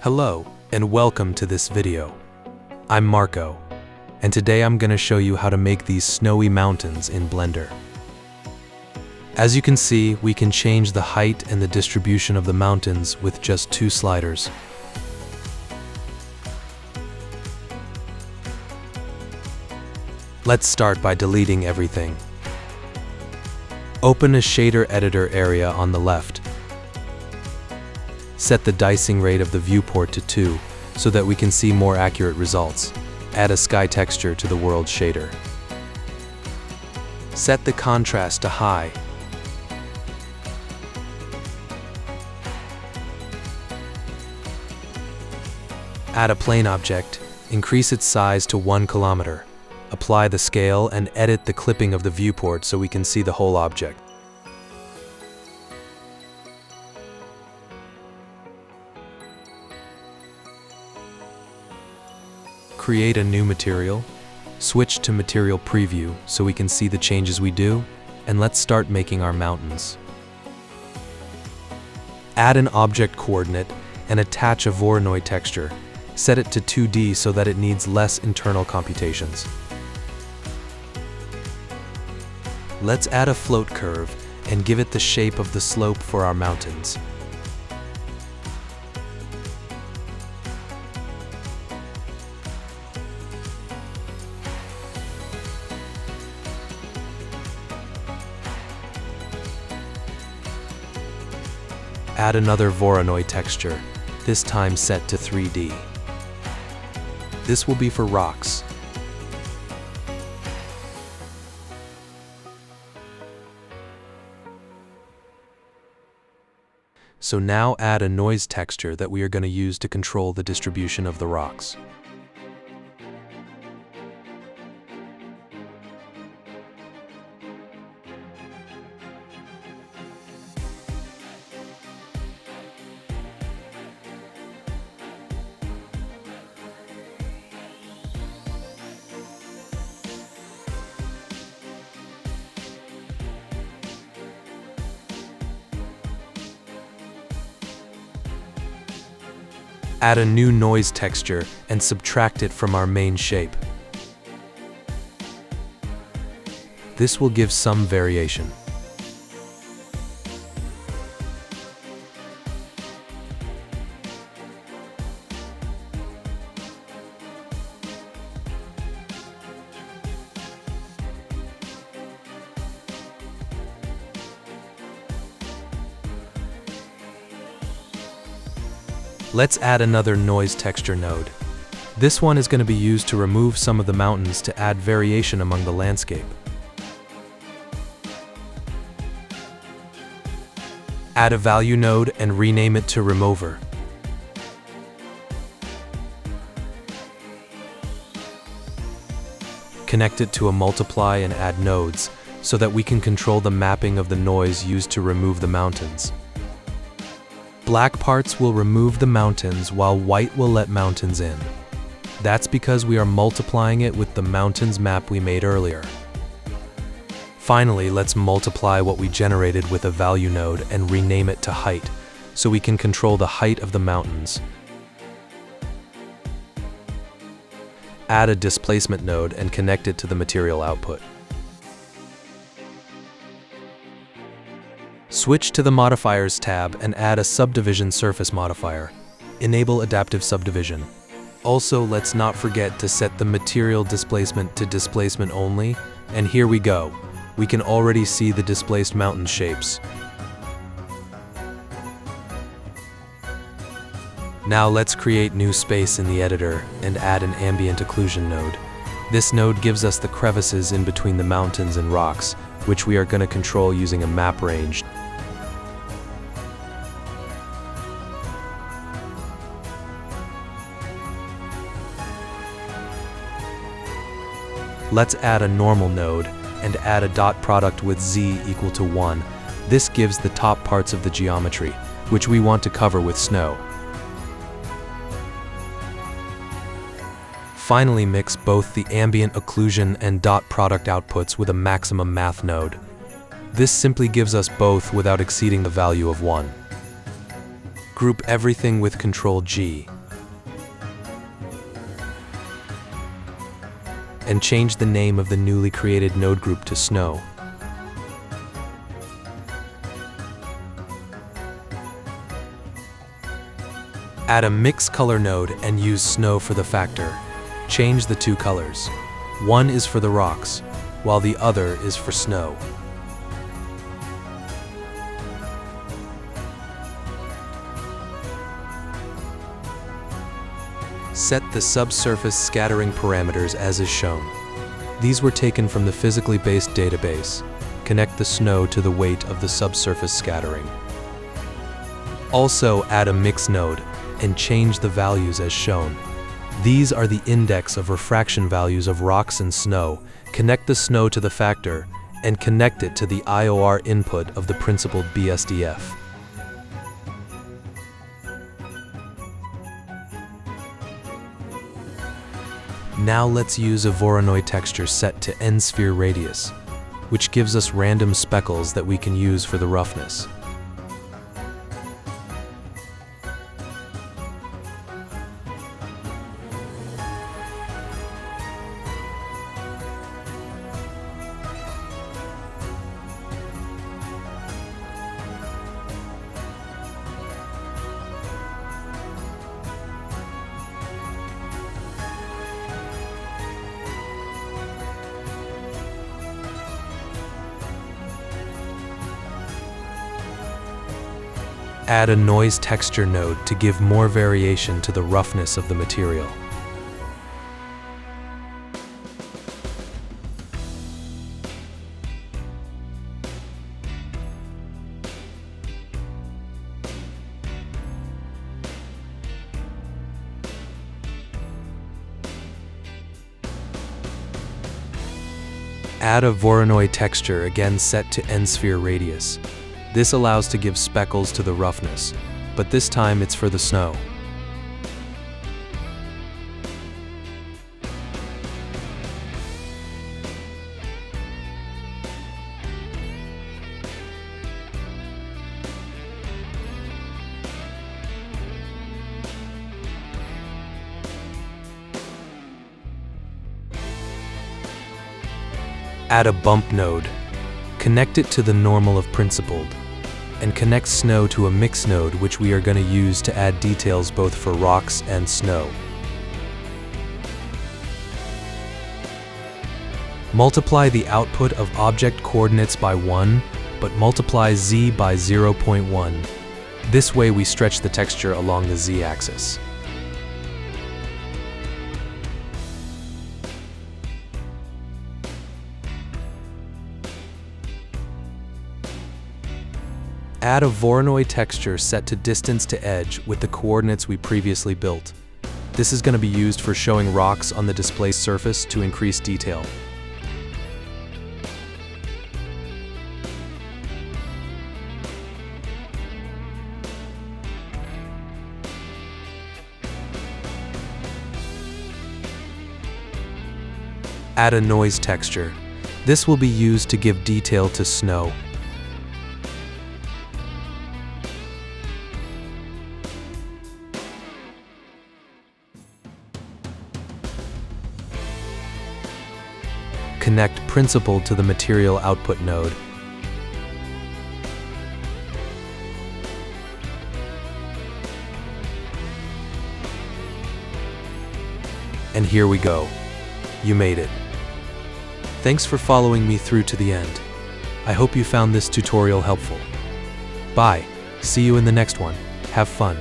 Hello, and welcome to this video. I'm Marco, and today I'm going to show you how to make these snowy mountains in Blender. As you can see, we can change the height and the distribution of the mountains with just 2 sliders. Let's start by deleting everything. Open a shader editor area on the left. Set the dicing rate of the viewport to 2 so that we can see more accurate results. Add a sky texture to the world shader. Set the contrast to high. Add a plane object, increase its size to 1 kilometer. Apply the scale and edit the clipping of the viewport so we can see the whole object. Create a new material, switch to material preview so we can see the changes we do, and let's start making our mountains. Add an object coordinate and attach a Voronoi texture. Set it to 2D so that it needs less internal computations. Let's add a float curve and give it the shape of the slope for our mountains. Add another Voronoi texture, this time set to 3D. This will be for rocks. So now add a noise texture that we are going to use to control the distribution of the rocks. Add a new noise texture and subtract it from our main shape. This will give some variation. Let's add another noise texture node. This one is going to be used to remove some of the mountains to add variation among the landscape. Add a value node and rename it to remover. Connect it to a multiply and add nodes so that we can control the mapping of the noise used to remove the mountains. Black parts will remove the mountains while white will let mountains in. That's because we are multiplying it with the mountains map we made earlier. Finally, let's multiply what we generated with a value node and rename it to height, so we can control the height of the mountains. Add a displacement node and connect it to the material output. Switch to the Modifiers tab and add a subdivision surface modifier. Enable adaptive subdivision. Also, let's not forget to set the material displacement to displacement only, and here we go. We can already see the displaced mountain shapes. Now let's create new space in the editor and add an ambient occlusion node. This node gives us the crevices in between the mountains and rocks, which we are going to control using a map range. Let's add a normal node and add a dot product with z equal to 1. This gives the top parts of the geometry, which we want to cover with snow. Finally, mix both the ambient occlusion and dot product outputs with a maximum math node. This simply gives us both without exceeding the value of 1. Group everything with Ctrl G and change the name of the newly created node group to Snow. Add a mix color node and use Snow for the factor. Change the two colors. One is for the rocks, while the other is for snow. Set the subsurface scattering parameters as is shown. These were taken from the physically based database. Connect the snow to the weight of the subsurface scattering. Also add a mix node and change the values as shown. These are the index of refraction values of rocks and snow. Connect the snow to the factor and connect it to the IOR input of the principled BSDF. Now let's use a Voronoi texture set to N-sphere radius, which gives us random speckles that we can use for the roughness. Add a noise texture node to give more variation to the roughness of the material. Add a Voronoi texture again set to N-sphere radius. This allows to give speckles to the roughness, but this time it's for the snow. Add a bump node. Connect it to the normal of principled, and connect snow to a mix node which we are going to use to add details both for rocks and snow. Multiply the output of object coordinates by 1, but multiply z by 0.1. This way we stretch the texture along the z-axis. Add a Voronoi texture set to distance to edge with the coordinates we previously built. This is going to be used for showing rocks on the display surface to increase detail. Add a noise texture. This will be used to give detail to snow. Connect principled to the material output node. And here we go. You made it. Thanks for following me through to the end. I hope you found this tutorial helpful. Bye. See you in the next one. Have fun.